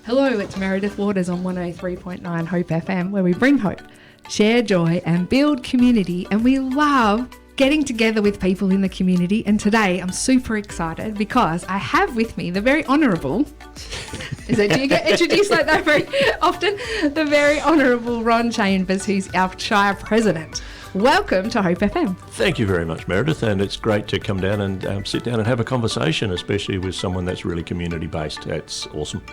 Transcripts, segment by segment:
Hello, it's Meredith Waters on 103.9 Hope FM, where we bring hope, share joy and build community, and we love getting together with people in the community. And today I'm super excited because I have with me the very honourable, do you get introduced like that very often? The very honourable Ron Chambers, who's our Shire President. Welcome to Hope FM. Thank you very much, Meredith, and it's great to come down and sit down and have a conversation, especially with someone that's really community-based. That's awesome.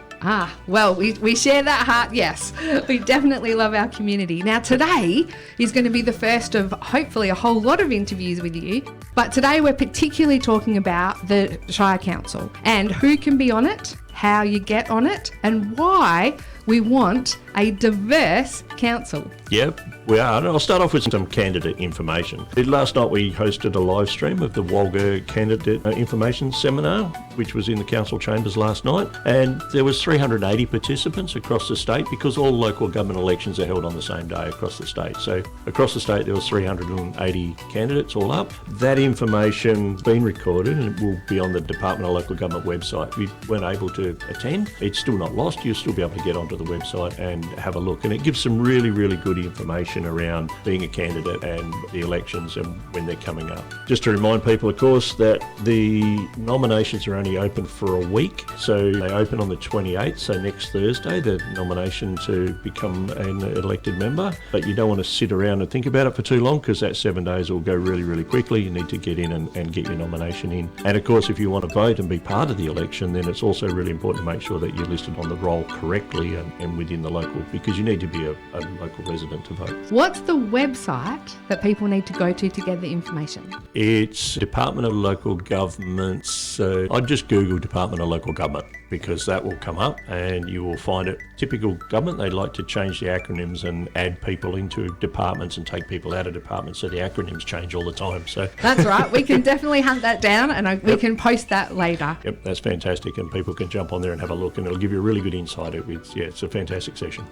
Well, we share that heart, yes. We definitely love our community. Now, today is going to be the first of hopefully a whole lot of interviews with you, but today we're particularly talking about the Shire Council and who can be on it, how you get on it, and why we want a diverse council. Yep, we are. And I'll start off with some candidate information. Last night we hosted a live stream of the Walga Candidate Information Seminar, which was in the council chambers last night, and there was 380 participants across the state because all local government elections are held on the same day across the state. So across the state there was 380 candidates all up. That information's been recorded and it will be on the Department of Local Government website. If you weren't able to attend, it's still not lost. You'll still be able to get onto the website and have a look, and it gives some really good information around being a candidate and the elections and when they're coming up. Just to remind people, of course, that the nominations are only open for a week, so they open on the 28th, so next Thursday, the nomination to become an elected member. But you don't want to sit around and think about it for too long, because that 7 days will go really quickly. You need to get in and get your nomination in. And of course, if you want to vote and be part of the election, then it's also really important to make sure that you're listed on the roll correctly and within the local, because you need to be a local resident to vote. What's the website that people need to go to get the information? It's Department of Local Government. So I'd just Google Department of Local Government, because that will come up and you will find it. Typical government, they like to change the acronyms and add people into departments and take people out of departments, so the acronyms change all the time. So that's right. We can definitely hunt that down, and we can post that later. Yep, that's fantastic, and people can jump on there and have a look, and it'll give you a really good insight. It's a fantastic session.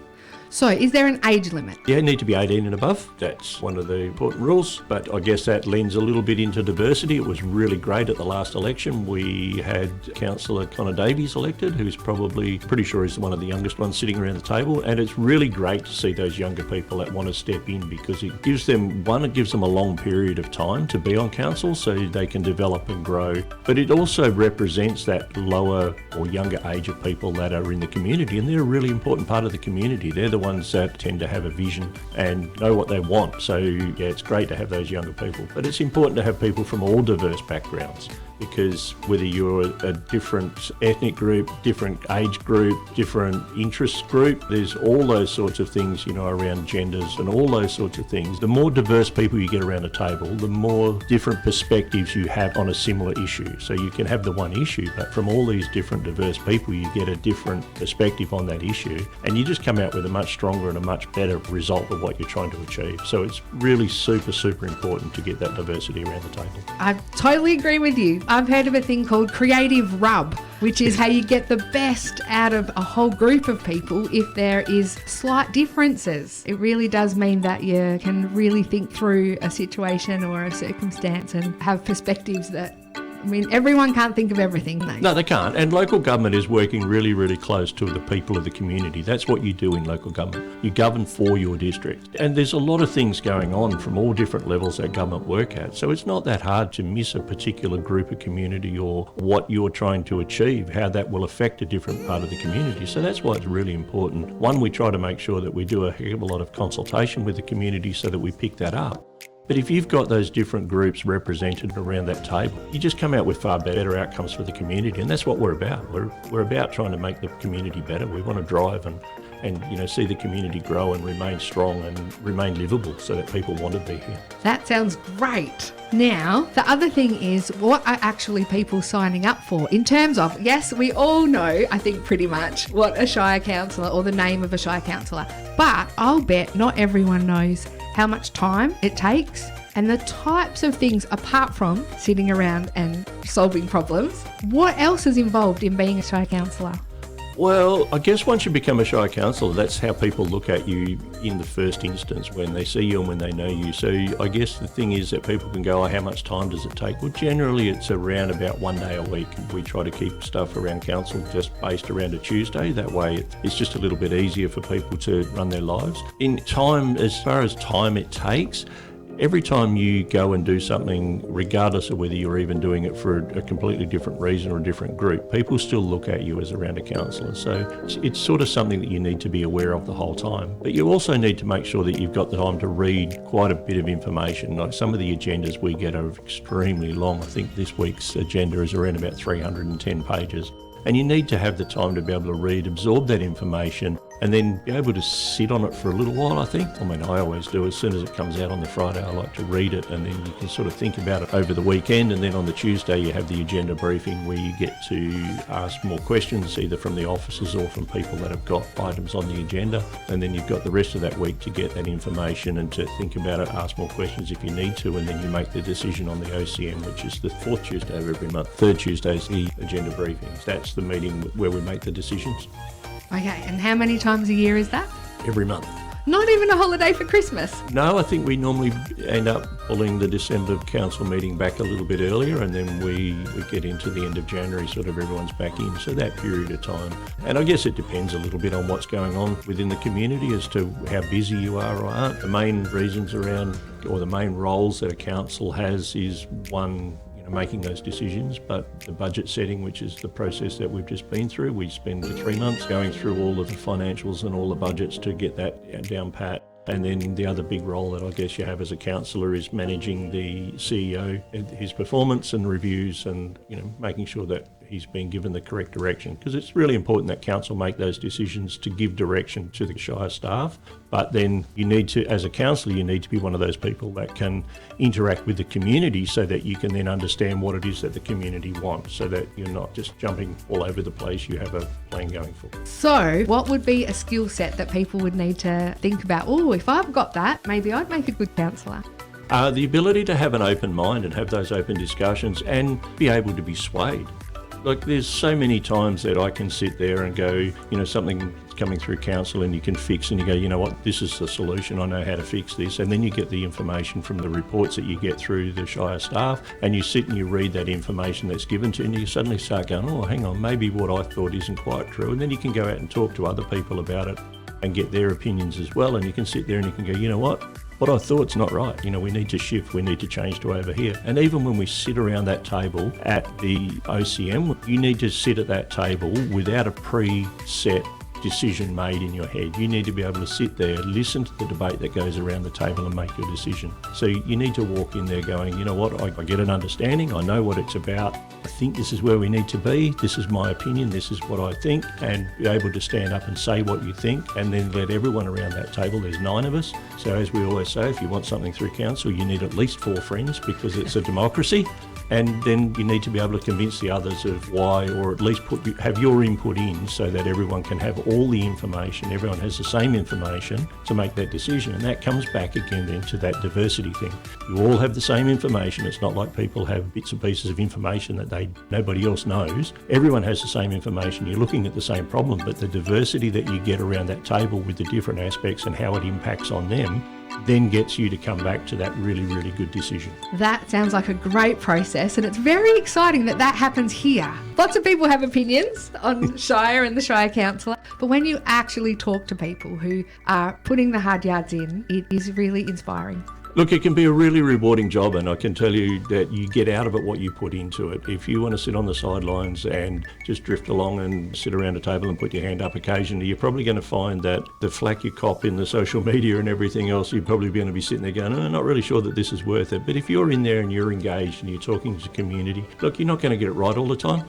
So is there an age limit? Yeah, you need to be 18 and above. That's one of the important rules, but I guess that lends a little bit into diversity. It was really great at the last election. We had Councillor Connor Davies elected, who's probably pretty sure he's one of the youngest ones sitting around the table, and it's really great to see those younger people that want to step in, because it gives them a long period of time to be on council so they can develop and grow, but it also represents that lower or younger age of people that are in the community, and they're a really important part of the community. They're the ones that tend to have a vision and know what they want. So yeah, it's great to have those younger people, but it's important to have people from all diverse backgrounds, because whether you're a different ethnic group, different age group, different interest group, there's all those sorts of things, around genders and all those sorts of things. The more diverse people you get around a table, the more different perspectives you have on a similar issue. So you can have the one issue, but from all these different diverse people, you get a different perspective on that issue, and you just come out with a much stronger and a much better result of what you're trying to achieve. So it's really super important to get that diversity around the table. I totally agree with you. I've heard of a thing called creative rub, which is how you get the best out of a whole group of people if there is slight differences. It really does mean that you can really think through a situation or a circumstance and have perspectives that, everyone can't think of everything, though. No, they can't. And local government is working really close to the people of the community. That's what you do in local government. You govern for your district. And there's a lot of things going on from all different levels that government work at. So it's not that hard to miss a particular group of community or what you're trying to achieve, how that will affect a different part of the community. So that's why it's really important. One, we try to make sure that we do a heck of a lot of consultation with the community so that we pick that up. But if you've got those different groups represented around that table, you just come out with far better outcomes for the community, and that's what we're about. We're about trying to make the community better. We want to drive and see the community grow and remain strong and remain livable so that people want to be here. That sounds great. Now, the other thing is, what are actually people signing up for? In terms of, yes, we all know, I think pretty much, what a Shire Councillor or the name of a Shire Councillor, but I'll bet not everyone knows how much time it takes and the types of things, apart from sitting around and solving problems. What else is involved in being a Shire Councillor? Well, I guess once you become a Shire councillor, that's how people look at you in the first instance, when they see you and when they know you. So I guess the thing is that people can go, how much time does it take? Well, generally it's around about 1 day a week. We try to keep stuff around council just based around a Tuesday. That way it's just a little bit easier for people to run their lives. In time, as far as time it takes, every time you go and do something, regardless of whether you're even doing it for a completely different reason or a different group, people still look at you as around a councillor. So it's sort of something that you need to be aware of the whole time. But you also need to make sure that you've got the time to read quite a bit of information. Like some of the agendas we get are extremely long. I think this week's agenda is around about 310 pages. And you need to have the time to be able to read, absorb that information, and then be able to sit on it for a little while, I think. I mean, I always do. As soon as it comes out on the Friday, I like to read it, and then you can sort of think about it over the weekend. And then on the Tuesday, you have the agenda briefing where you get to ask more questions, either from the officers or from people that have got items on the agenda. And then you've got the rest of that week to get that information and to think about it, ask more questions if you need to, and then you make the decision on the OCM, which is the fourth Tuesday of every month. Third Tuesday is the agenda briefings. That's the meeting where we make the decisions. Okay, and how many times a year is that? Every month. Not even a holiday for Christmas? No, I think we normally end up pulling the December council meeting back a little bit earlier, and then we get into the end of January, sort of everyone's back in, so that period of time. And I guess it depends a little bit on what's going on within the community as to how busy you are or aren't. The main reasons around, or the main roles that a council has is one, making those decisions, but the budget setting, which is the process that we've just been through, we spend the 3 months going through all of the financials and all the budgets to get that down pat. And then the other big role that I guess you have as a councillor is managing the CEO and his performance and reviews, and making sure that he's been given the correct direction, because it's really important that council make those decisions to give direction to the Shire staff. But then you need to, as a councillor, you need to be one of those people that can interact with the community so that you can then understand what it is that the community wants, so that you're not just jumping all over the place, you have a plan going for. So what would be a skill set that people would need to think about? Oh, if I've got that, maybe I'd make a good councillor. The ability to have an open mind and have those open discussions and be able to be swayed. Like, there's so many times that I can sit there and go, something coming through council and you can fix, and you go, you know what, this is the solution, I know how to fix this. And then you get the information from the reports that you get through the Shire staff, and you sit and you read that information that's given to you, and you suddenly start going, oh, hang on, maybe what I thought isn't quite true. And then you can go out and talk to other people about it and get their opinions as well. And you can sit there and you can go, you know what I thought's not right. We need to shift, we need to change to over here. And even when we sit around that table at the OCM, you need to sit at that table without a preset decision made in your head. You need to be able to sit there, listen to the debate that goes around the table and make your decision. So you need to walk in there going, you know what, I get an understanding, I know what it's about, I think this is where we need to be, this is my opinion, this is what I think, and be able to stand up and say what you think, and then let everyone around that table, there's 9 of us. So as we always say, if you want something through council, you need at least 4 friends, because it's a democracy. And then you need to be able to convince the others of why, or at least have your input in, so that everyone can have all the information, everyone has the same information to make that decision. And that comes back again then to that diversity thing. You all have the same information. It's not like people have bits and pieces of information that nobody else knows. Everyone has the same information. You're looking at the same problem, but the diversity that you get around that table with the different aspects and how it impacts on them then gets you to come back to that really, really good decision. That sounds like a great process, and it's very exciting that happens here. Lots of people have opinions on Shire and the Shire Councillor, but when you actually talk to people who are putting the hard yards in, it is really inspiring. Look, it can be a really rewarding job, and I can tell you that you get out of it what you put into it. If you want to sit on the sidelines and just drift along and sit around a table and put your hand up occasionally, you're probably going to find that the flack you cop in the social media and everything else, you're probably going to be sitting there going, I'm not really sure that this is worth it. But if you're in there and you're engaged and you're talking to the community, look, you're not going to get it right all the time.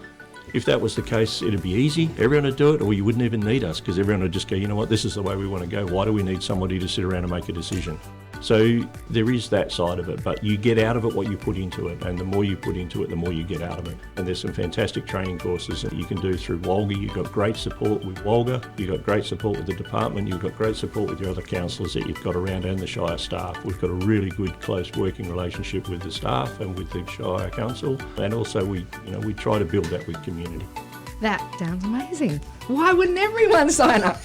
If that was the case, it'd be easy. Everyone would do it, or you wouldn't even need us, because everyone would just go, you know what, this is the way we want to go. Why do we need somebody to sit around and make a decision? So there is that side of it, but you get out of it what you put into it, and the more you put into it, the more you get out of it. And there's some fantastic training courses that you can do through Wolga. You've got great support with Wolga, you've got great support with the department, you've got great support with your other councillors that you've got around, and the Shire staff. We've got a really good, close working relationship with the staff and with the Shire Council, and also we try to build that with community. That sounds amazing. Why wouldn't everyone sign up?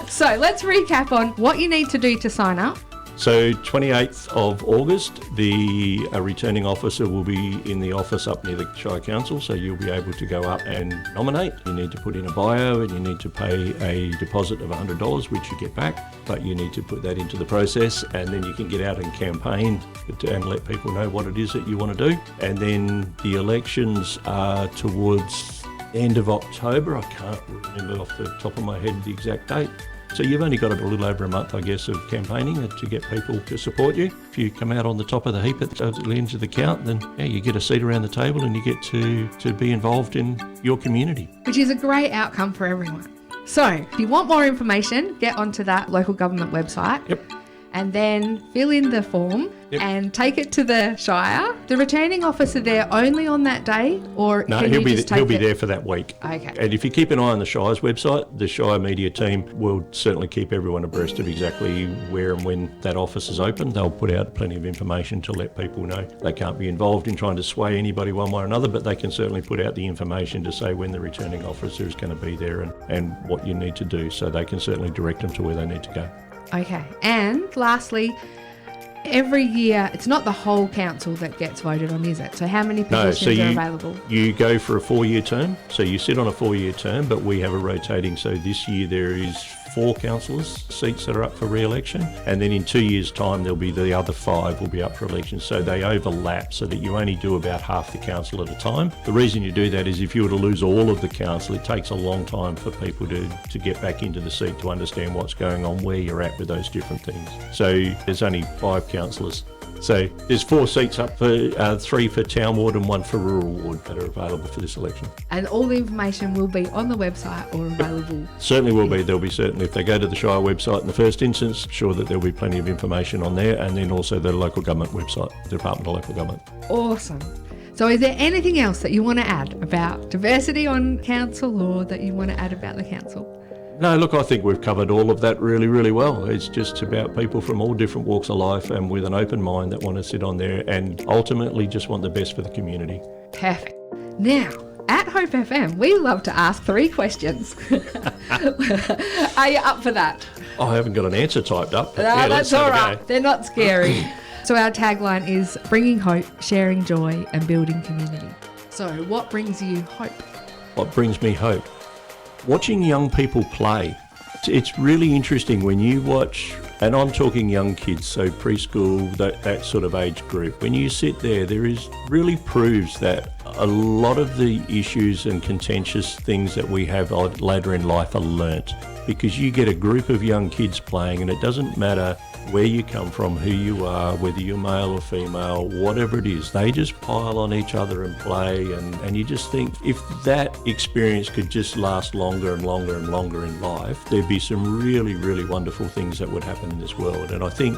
So let's recap on what you need to do to sign up. So 28th of August, the returning officer will be in the office up near the Shire Council, so you'll be able to go up and nominate. You need to put in a bio and you need to pay a deposit of $100, which you get back, but you need to put that into the process, and then you can get out and campaign and let people know what it is that you want to do. And then the elections are towards the end of October. I can't remember off the top of my head the exact date. So you've only got a little over a month, I guess, of campaigning to get people to support you. If you come out on the top of the heap at the end of the count, then you get a seat around the table and you get to be involved in your community. Which is a great outcome for everyone. So if you want more information, get onto that local government website. Yep. And then fill in the form and take it to the Shire. The returning officer there only on that day, or no, can he'll you be just take he'll be it? there for that week. Okay. And if you keep an eye on the Shire's website, the Shire media team will certainly keep everyone abreast of exactly where and when that office is open. They'll put out plenty of information to let people know. They can't be involved in trying to sway anybody one way or another, but they can certainly put out the information to say when the returning officer is going to be there and what you need to do. So they can certainly direct them to where they need to go. Okay. And lastly, every year, it's not the whole council that gets voted on, is it? So how many positions are available? You go for a 4-year term. So you sit on a 4-year term, but we have a rotating. So this year there is 4 councillors' seats that are up for re-election. And then in 2 years' time, there'll be the other 5 will be up for election. So they overlap so that you only do about half the council at a time. The reason you do that is if you were to lose all of the council, it takes a long time for people to get back into the seat to understand what's going on, where you're at with those different things. So there's only 5 councillors. So there's 4 seats up for 3 for town ward and 1 for rural ward that are available for this election. And all the information will be on the website or available? Certainly will be. There'll be certainly, if they go to the Shire website in the first instance, sure that there'll be plenty of information on there, and then also the local government website, the Department of Local Government. Awesome. So is there anything else that you want to add about diversity on council, or that you want to add about the council? No, look, I think we've covered all of that really, really well. It's just about people from all different walks of life and with an open mind that want to sit on there and ultimately just want the best for the community. Perfect. Now, at Hope FM, we love to ask 3 questions. Are you up for that? I haven't got an answer typed up. But No, that's all right. Go. They're not scary. So our tagline is bringing hope, sharing joy and building community. So what brings you hope? What brings me hope? Watching young people play. It's really interesting when you watch, and I'm talking young kids, so preschool, that sort of age group. When you sit there, really proves that a lot of the issues and contentious things that we have later in life are learnt, because you get a group of young kids playing, and it doesn't matter where you come from, who you are, whether you're male or female, whatever it is, they just pile on each other and play, and you just think if that experience could just last longer and longer and longer in life, there'd be some really, really wonderful things that would happen in this world. And I think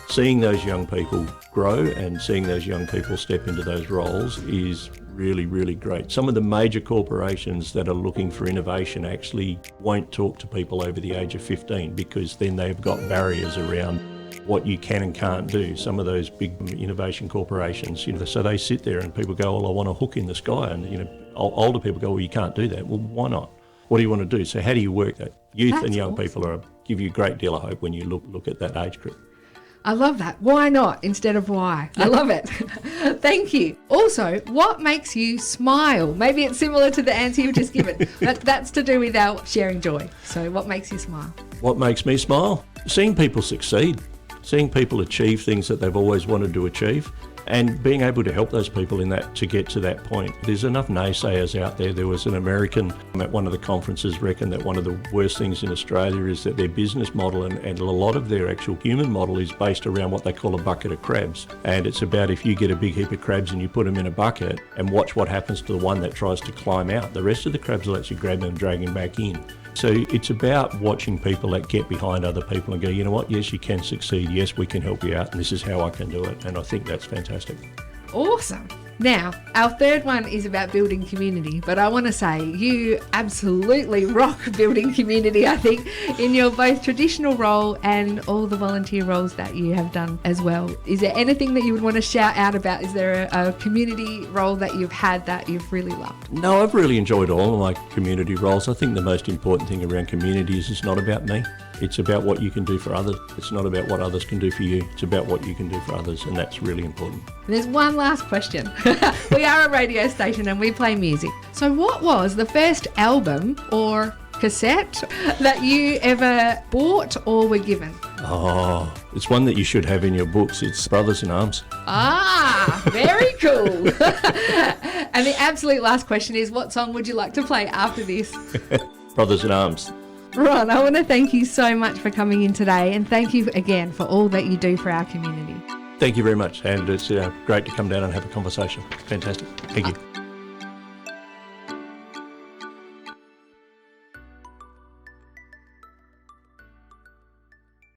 seeing those young people grow and seeing those young people step into those roles is really, really great. Some of the major corporations that are looking for innovation actually won't talk to people over the age of 15, because then they've got barriers around what you can and can't do. Some of those big innovation corporations, so they sit there and people go, well, I want a hook in the sky. And, older people go, well, you can't do that. Well, why not? What do you want to do? So how do you work that? Youth and young people give you a great deal of hope when you look at that age group. I love that. Why not instead of why? I love it. Thank you. Also, what makes you smile? Maybe it's similar to the answer you've just given, but that's to do with our sharing joy. So what makes you smile? What makes me smile? Seeing people succeed, seeing people achieve things that they've always wanted to achieve, and being able to help those people in that to get to that point. There's enough naysayers out there. There was an American at one of the conferences reckoned that one of the worst things in Australia is that their business model and a lot of their actual human model is based around what they call a bucket of crabs. And it's about if you get a big heap of crabs and you put them in a bucket and watch what happens to the one that tries to climb out. The rest of the crabs will actually grab them and drag them back in. So it's about watching people that get behind other people and go, you know what, yes, you can succeed. Yes, we can help you out, and this is how I can do it. And I think that's fantastic. Awesome. Now, our third one is about building community, but I want to say you absolutely rock building community, I think, in your both traditional role and all the volunteer roles that you have done as well. Is there anything that you would want to shout out about? Is there a community role that you've had that you've really loved? No, I've really enjoyed all of my community roles. I think the most important thing around community is it's not about me. It's about what you can do for others. It's not about what others can do for you. It's about what you can do for others, and that's really important. There's one last question. We are a radio station and we play music. So what was the first album or cassette that you ever bought or were given? Oh, it's one that you should have in your books. It's Brothers in Arms. Ah, very cool. And the absolute last question is, what song would you like to play after this? Brothers in Arms. Ron, I want to thank you so much for coming in today, and thank you again for all that you do for our community. Thank you very much, and it's great to come down and have a conversation. Fantastic. Thank you.